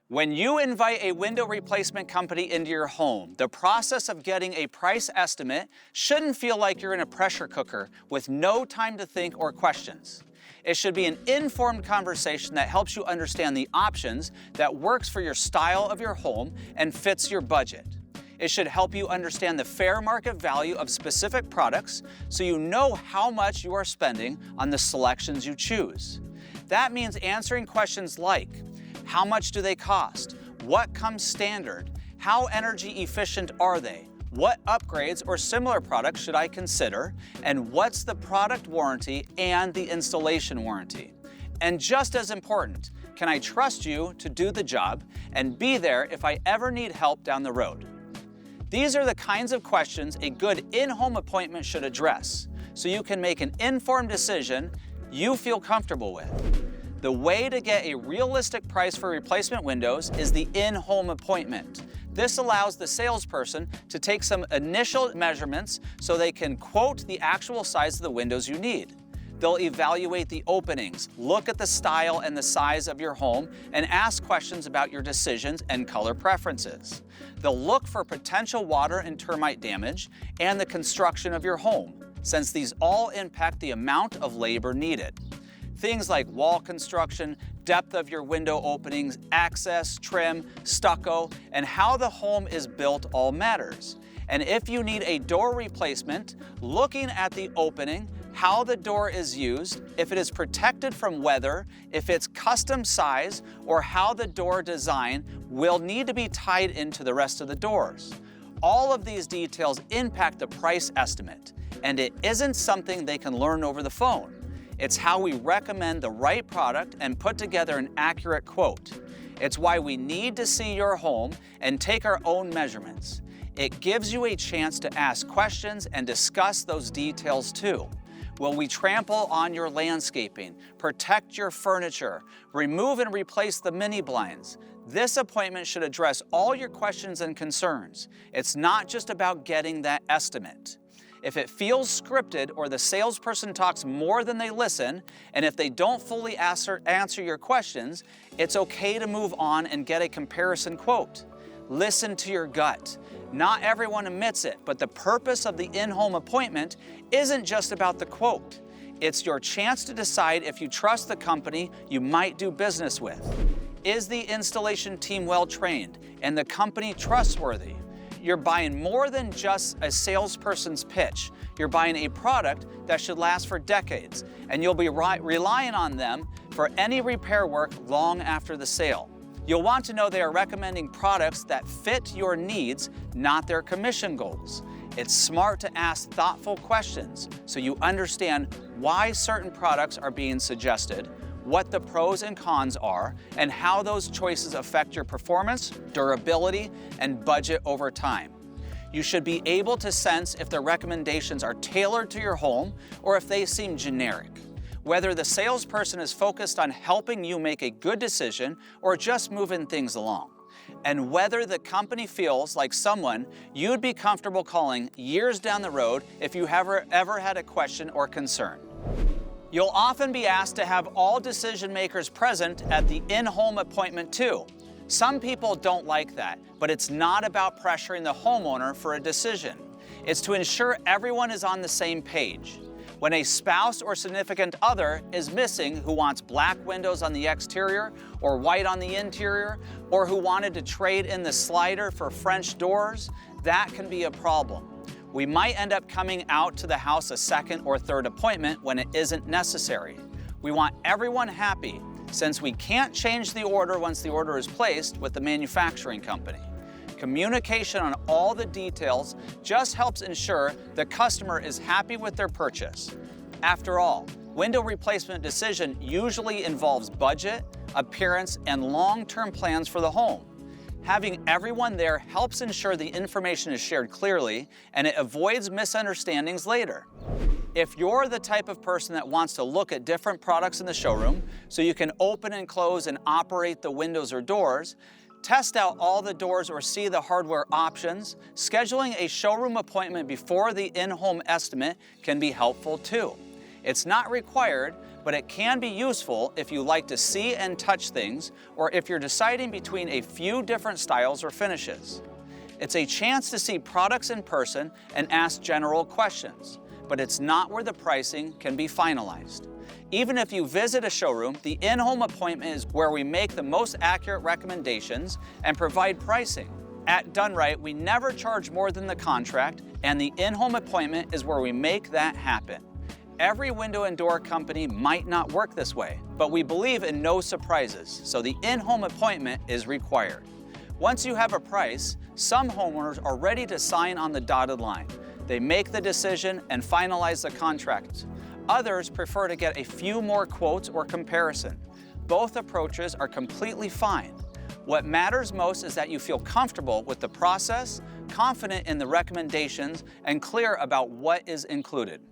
When you invite a window replacement company into your home, the process of getting a price estimate shouldn't feel like you're in a pressure cooker with no time to think or questions. It should be an informed conversation that helps you understand the options that works for your style of your home and fits your budget. It should help you understand the fair market value of specific products so you know how much you are spending on the selections you choose. That means answering questions like, how much do they cost? What comes standard? How energy efficient are they? What upgrades or similar products should I consider? And what's the product warranty and the installation warranty? And just as important, can I trust you to do the job and be there if I ever need help down the road? These are the kinds of questions a good in-home appointment should address, so you can make an informed decision you feel comfortable with. The way to get a realistic price for replacement windows is the in-home appointment. This allows the salesperson to take some initial measurements so they can quote the actual size of the windows you need. They'll evaluate the openings, look at the style and the size of your home, and ask questions about your decisions and color preferences. They'll look for potential water and termite damage and the construction of your home, since these all impact the amount of labor needed. Things like wall construction, depth of your window openings, access, trim, stucco, and how the home is built all matters. And if you need a door replacement, looking at the opening, how the door is used, if it is protected from weather, if it's custom size, or how the door design will need to be tied into the rest of the doors. All of these details impact the price estimate, and it isn't something they can learn over the phone. It's how we recommend the right product and put together an accurate quote. It's why we need to see your home and take our own measurements. It gives you a chance to ask questions and discuss those details too. Will we trample on your landscaping, protect your furniture, remove and replace the mini blinds? This appointment should address all your questions and concerns. It's not just about getting that estimate. If it feels scripted or the salesperson talks more than they listen, and if they don't fully answer your questions, it's okay to move on and get a comparison quote. Listen to your gut. Not everyone admits it, but the purpose of the in-home appointment isn't just about the quote. It's your chance to decide if you trust the company you might do business with. Is the installation team well trained and the company trustworthy? You're buying more than just a salesperson's pitch. You're buying a product that should last for decades, and you'll be relying on them for any repair work long after the sale. You'll want to know they are recommending products that fit your needs, not their commission goals. It's smart to ask thoughtful questions so you understand why certain products are being suggested, what the pros and cons are, and how those choices affect your performance, durability, and budget over time. You should be able to sense if the recommendations are tailored to your home or if they seem generic. Whether the salesperson is focused on helping you make a good decision or just moving things along. And whether the company feels like someone you'd be comfortable calling years down the road if you ever had a question or concern. You'll often be asked to have all decision makers present at the in-home appointment too. Some people don't like that, but it's not about pressuring the homeowner for a decision. It's to ensure everyone is on the same page. When a spouse or significant other is missing who wants black windows on the exterior or white on the interior, or who wanted to trade in the slider for French doors, that can be a problem. We might end up coming out to the house a second or third appointment when it isn't necessary. We want everyone happy, since we can't change the order once the order is placed with the manufacturing company. Communication on all the details just helps ensure the customer is happy with their purchase. After all, window replacement decision usually involves budget, appearance, and long-term plans for the home. Having everyone there helps ensure the information is shared clearly and it avoids misunderstandings later. If you're the type of person that wants to look at different products in the showroom so you can open and close and operate the windows or doors, test out all the doors or see the hardware options, scheduling a showroom appointment before the in-home estimate can be helpful too. It's not required, but it can be useful if you like to see and touch things, or if you're deciding between a few different styles or finishes. It's a chance to see products in person and ask general questions, but it's not where the pricing can be finalized. Even if you visit a showroom, the in-home appointment is where we make the most accurate recommendations and provide pricing. At Done Right, we never charge more than the contract, and the in-home appointment is where we make that happen. Every window and door company might not work this way, but we believe in no surprises, so the in-home appointment is required. Once you have a price, some homeowners are ready to sign on the dotted line. They make the decision and finalize the contract. Others prefer to get a few more quotes or comparison. Both approaches are completely fine. What matters most is that you feel comfortable with the process, confident in the recommendations, and clear about what is included.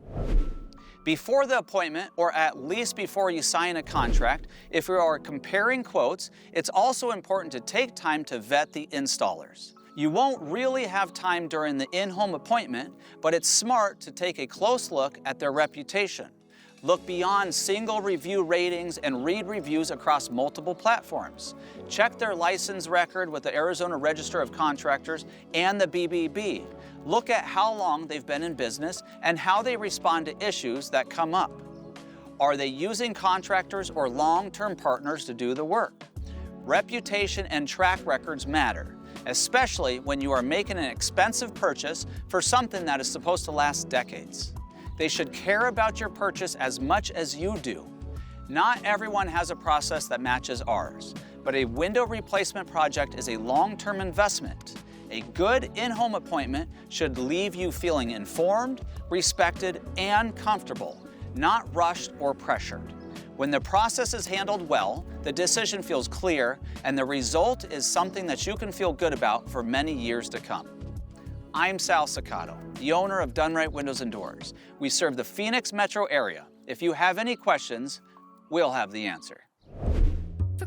Before the appointment, or at least before you sign a contract, if you are comparing quotes, it's also important to take time to vet the installers. You won't really have time during the in-home appointment, but it's smart to take a close look at their reputation. Look beyond single review ratings and read reviews across multiple platforms. Check their license record with the Arizona Register of Contractors and the BBB. Look at how long they've been in business and how they respond to issues that come up. Are they using contractors or long-term partners to do the work? Reputation and track records matter, especially when you are making an expensive purchase for something that is supposed to last decades. They should care about your purchase as much as you do. Not everyone has a process that matches ours, but a window replacement project is a long-term investment. A good in-home appointment should leave you feeling informed, respected, and comfortable, not rushed or pressured. When the process is handled well, the decision feels clear, and the result is something that you can feel good about for many years to come. I'm Sal Sacato, the owner of Done Right Windows and Doors. We serve the Phoenix metro area. If you have any questions, we'll have the answer. For